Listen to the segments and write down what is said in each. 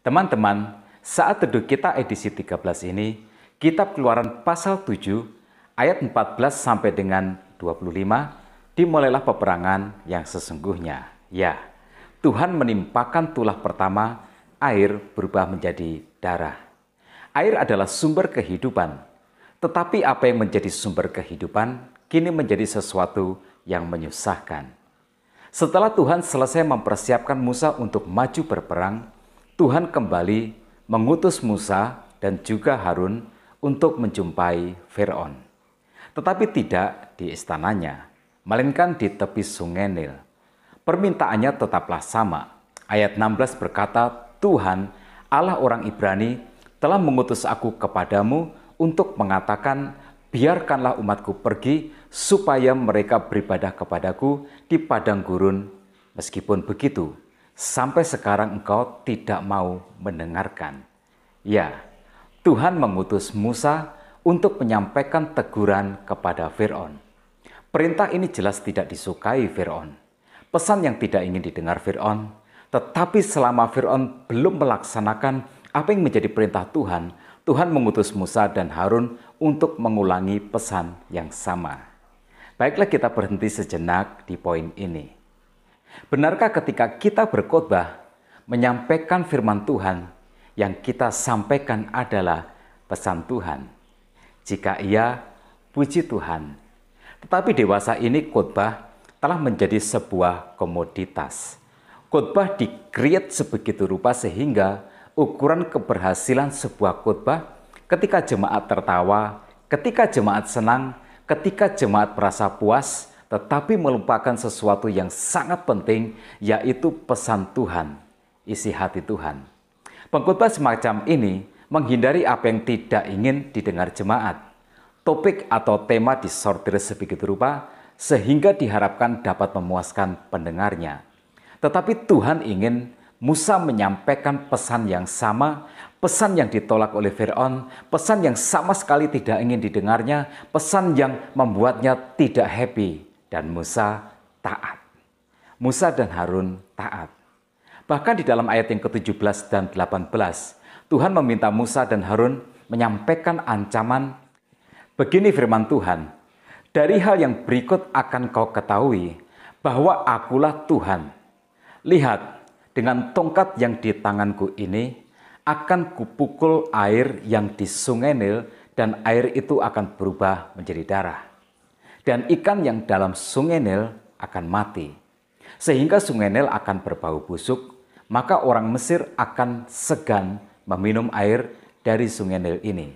Teman-teman, saat teduh kita edisi 13 ini, Kitab Keluaran pasal 7 ayat 14 sampai dengan 25, dimulailah peperangan yang sesungguhnya. Ya, Tuhan menimpakan tulah pertama, air berubah menjadi darah. Air adalah sumber kehidupan, tetapi apa yang menjadi sumber kehidupan kini menjadi sesuatu yang menyusahkan. Setelah Tuhan selesai mempersiapkan Musa untuk maju berperang, Tuhan kembali mengutus Musa dan juga Harun untuk menjumpai Firaun. Tetapi tidak di istananya, melainkan di tepi sungai Nil. Permintaannya tetaplah sama. Ayat 16 berkata, Tuhan, Allah orang Ibrani, telah mengutus aku kepadamu untuk mengatakan, biarkanlah umatku pergi supaya mereka beribadah kepadaku di padang gurun. Meskipun begitu, sampai sekarang engkau tidak mau mendengarkan. Ya, Tuhan mengutus Musa untuk menyampaikan teguran kepada Firaun. Perintah ini jelas tidak disukai Firaun. Pesan yang tidak ingin didengar Firaun, tetapi selama Firaun belum melaksanakan apa yang menjadi perintah Tuhan, Tuhan mengutus Musa dan Harun untuk mengulangi pesan yang sama. Baiklah, kita berhenti sejenak di poin ini. Benarkah ketika kita berkhotbah, menyampaikan firman Tuhan, yang kita sampaikan adalah pesan Tuhan? Jika iya, puji Tuhan. Tetapi dewasa ini khotbah telah menjadi sebuah komoditas. Khotbah di-create sebegitu rupa sehingga ukuran keberhasilan sebuah khotbah ketika jemaat tertawa, ketika jemaat senang, ketika jemaat merasa puas, tetapi melupakan sesuatu yang sangat penting, yaitu pesan Tuhan, isi hati Tuhan. Pengkhotbah semacam ini menghindari apa yang tidak ingin didengar jemaat. Topik atau tema disortir sebegitu rupa sehingga diharapkan dapat memuaskan pendengarnya. Tetapi Tuhan ingin Musa menyampaikan pesan yang sama, pesan yang ditolak oleh Firaun, pesan yang sama sekali tidak ingin didengarnya, pesan yang membuatnya tidak happy, dan Musa taat. Musa dan Harun taat. Bahkan di dalam ayat yang ke-17 dan 18, Tuhan meminta Musa dan Harun menyampaikan ancaman. Begini firman Tuhan, dari hal yang berikut akan kau ketahui bahwa akulah Tuhan. Lihat, dengan tongkat yang di tanganku ini, akan kupukul air yang di sungai Nil, dan air itu akan berubah menjadi darah. Dan ikan yang dalam sungai Nil akan mati. Sehingga sungai Nil akan berbau busuk, maka orang Mesir akan segan meminum air dari sungai Nil ini.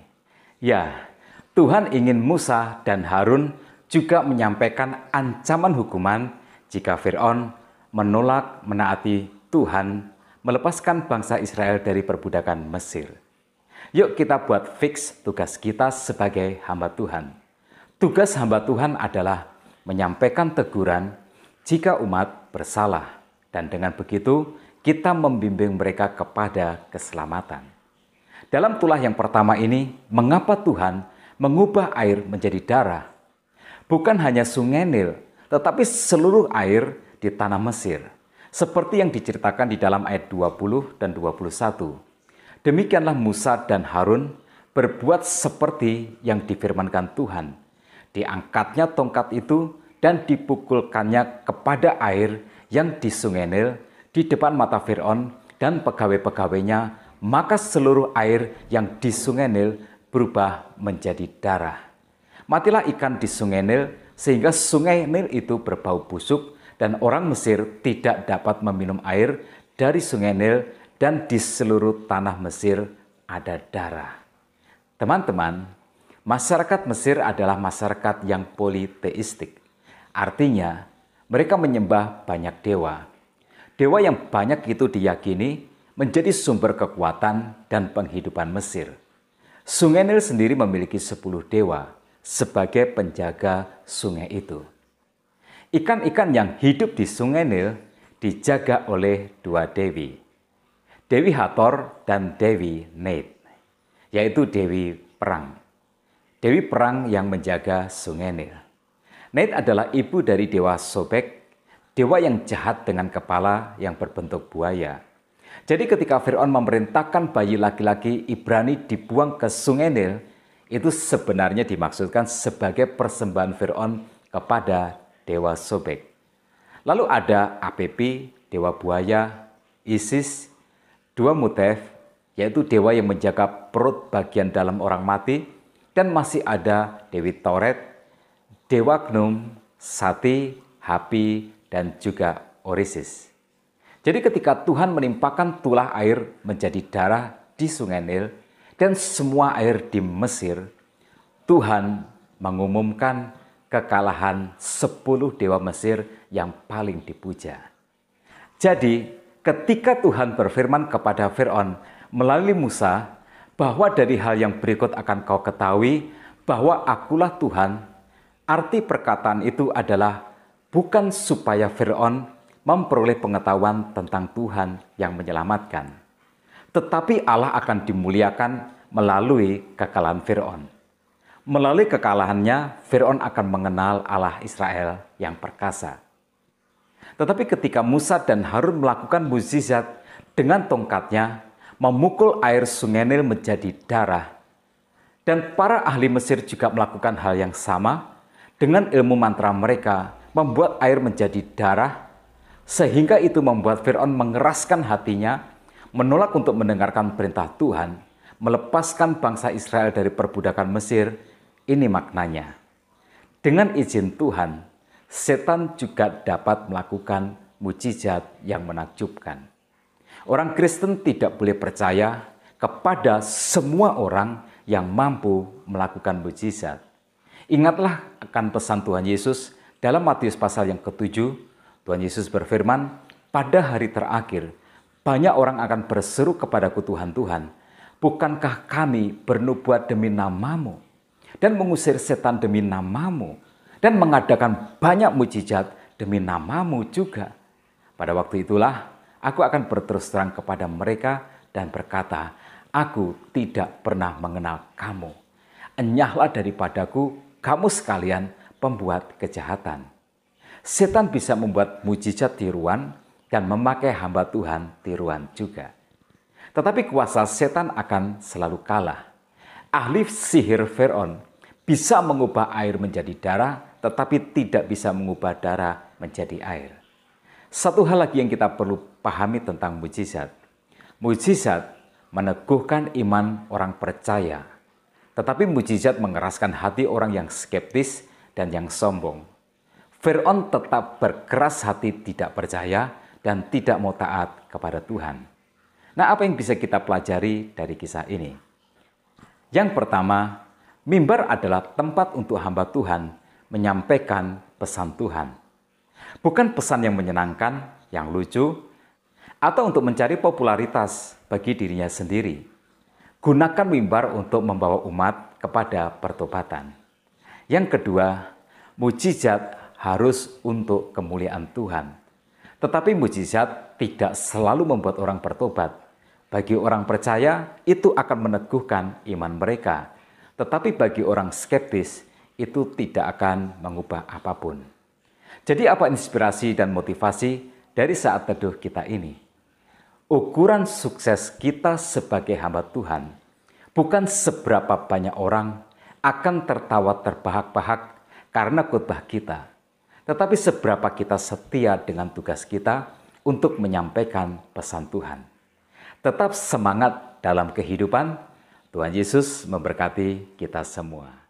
Ya, Tuhan ingin Musa dan Harun juga menyampaikan ancaman hukuman jika Firaun menolak menaati Tuhan melepaskan bangsa Israel dari perbudakan Mesir. Yuk kita buat fix tugas kita sebagai hamba Tuhan. Tugas hamba Tuhan adalah menyampaikan teguran jika umat bersalah. Dan dengan begitu kita membimbing mereka kepada keselamatan. Dalam tulah yang pertama ini, mengapa Tuhan mengubah air menjadi darah? Bukan hanya sungai Nil, tetapi seluruh air di tanah Mesir. Seperti yang diceritakan di dalam ayat 20 dan 21. Demikianlah Musa dan Harun berbuat seperti yang difirmankan Tuhan. Diangkatnya tongkat itu dan dipukulkannya kepada air yang di sungai Nil di depan mata Firaun dan pegawai-pegawainya, maka seluruh air yang di sungai Nil berubah menjadi darah. Matilah ikan di sungai Nil sehingga sungai Nil itu berbau busuk, dan orang Mesir tidak dapat meminum air dari sungai Nil, dan di seluruh tanah Mesir ada darah. Teman-teman, masyarakat Mesir adalah masyarakat yang politeistik. Artinya, mereka menyembah banyak dewa. Dewa yang banyak itu diyakini menjadi sumber kekuatan dan penghidupan Mesir. Sungai Nil sendiri memiliki 10 dewa sebagai penjaga sungai itu. Ikan-ikan yang hidup di sungai Nil dijaga oleh 2 dewi. Dewi Hathor dan Dewi Neit, yaitu dewi perang. Dewi perang yang menjaga sungai Nil. Neit adalah ibu dari dewa Sobek, dewa yang jahat dengan kepala yang berbentuk buaya. Jadi ketika Firaun memerintahkan bayi laki-laki Ibrani dibuang ke Sungai Nil, itu sebenarnya dimaksudkan sebagai persembahan Firaun kepada dewa Sobek. Lalu ada Apepi, dewa buaya, Isis, dua Mutef, yaitu dewa yang menjaga perut bagian dalam orang mati, dan masih ada Dewi Toret, dewa Gnum, Sati, Hapi, dan juga Orisis. Jadi ketika Tuhan menimpakan tulah air menjadi darah di Sungai Nil dan semua air di Mesir, Tuhan mengumumkan kekalahan 10 dewa Mesir yang paling dipuja. Jadi ketika Tuhan berfirman kepada Firaun melalui Musa bahwa dari hal yang berikut akan kau ketahui bahwa akulah Tuhan, arti perkataan itu adalah bukan supaya Firaun memperoleh pengetahuan tentang Tuhan yang menyelamatkan, tetapi Allah akan dimuliakan melalui kekalahan Firaun. Melalui kekalahannya, Firaun akan mengenal Allah Israel yang perkasa. Tetapi ketika Musa dan Harun melakukan mukjizat dengan tongkatnya, memukul air Sungai Nil menjadi darah, dan para ahli Mesir juga melakukan hal yang sama, dengan ilmu mantra mereka membuat air menjadi darah, sehingga itu membuat Firaun mengeraskan hatinya, menolak untuk mendengarkan perintah Tuhan, melepaskan bangsa Israel dari perbudakan Mesir. Ini maknanya. Dengan izin Tuhan, setan juga dapat melakukan mukjizat yang menakjubkan. Orang Kristen tidak boleh percaya kepada semua orang yang mampu melakukan mukjizat. Ingatlah akan pesan Tuhan Yesus dalam Matius pasal yang ke-7. Tuhan Yesus berfirman, pada hari terakhir, banyak orang akan berseru kepadaku, Tuhan, Tuhan, bukankah kami bernubuat demi namamu, dan mengusir setan demi namamu, dan mengadakan banyak mukjizat demi namamu juga. Pada waktu itulah, aku akan berterus terang kepada mereka dan berkata, aku tidak pernah mengenal kamu. Enyahlah daripadaku, kamu sekalian pembuat kejahatan. Setan bisa membuat mukjizat tiruan dan memakai hamba Tuhan tiruan juga. Tetapi kuasa setan akan selalu kalah. Ahli sihir Firaun bisa mengubah air menjadi darah, tetapi tidak bisa mengubah darah menjadi air. Satu hal lagi yang kita perlu pahami tentang mukjizat. Mukjizat meneguhkan iman orang percaya, tetapi mukjizat mengeraskan hati orang yang skeptis dan yang sombong. Firaun tetap berkeras hati, tidak percaya dan tidak mau taat kepada Tuhan. Nah, apa yang bisa kita pelajari dari kisah ini? Yang pertama, mimbar adalah tempat untuk hamba Tuhan menyampaikan pesan Tuhan. Bukan pesan yang menyenangkan, yang lucu, atau untuk mencari popularitas bagi dirinya sendiri. Gunakan mimbar untuk membawa umat kepada pertobatan. Yang kedua, mukjizat harus untuk kemuliaan Tuhan. Tetapi mukjizat tidak selalu membuat orang bertobat. Bagi orang percaya, itu akan meneguhkan iman mereka. Tetapi bagi orang skeptis, itu tidak akan mengubah apapun. Jadi apa inspirasi dan motivasi dari saat teduh kita ini? Ukuran sukses kita sebagai hamba Tuhan bukan seberapa banyak orang akan tertawa terbahak-bahak karena khotbah kita, tetapi seberapa kita setia dengan tugas kita untuk menyampaikan pesan Tuhan. Tetap semangat dalam kehidupan. Tuhan Yesus memberkati kita semua.